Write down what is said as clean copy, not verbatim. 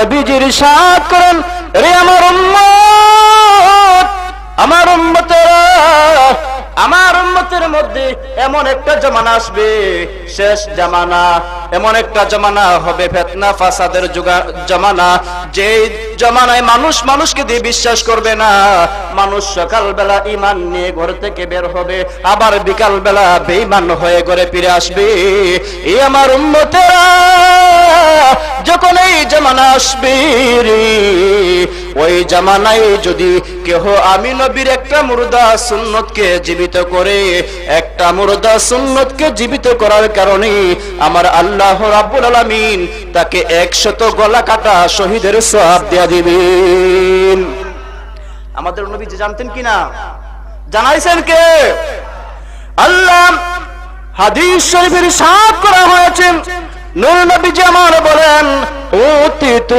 নবীজি ইরশাদ করেন, রে আমার উম্মত, আমার উম্মতেরা, আমার উম্মতের মধ্যে এমন একটা জামানা আসবে, শেষ জামানা, এমন একটা জামানা হবে ফিতনা ফাসাদের জামানা, যে জামানায় মানুষ মানুষকে দিয়ে বিশ্বাস করবে না। মানুষ সকালবেলা ঈমান নিয়ে ঘর থেকে বের হবে, আবার বিকালবেলা বেঈমান হয়ে ঘরে ফিরে আসবে। এই আমার উম্মতেরা, যখন এই জামানা আসবে রে, ওই জামানায় যদি কেহ আমি নবীর একটা মুর্দা সুন্নতকে জীবিত করে, একটা মুর্দা সুন্নতকে জীবিত করার কারণে আমার আল্লাহ রাব্বুল আলামিন তাকে 100 গলা কাটা শহীদের সওয়াব দেয়া দিবেন। আমাদের নবী যে জানতেন কিনা? জানাইছেন কে? আল্লাহ হাদিস শরীফের ইরশাদ করা হয়েছে, নূর নবী যেমন বলেন, অতীতুল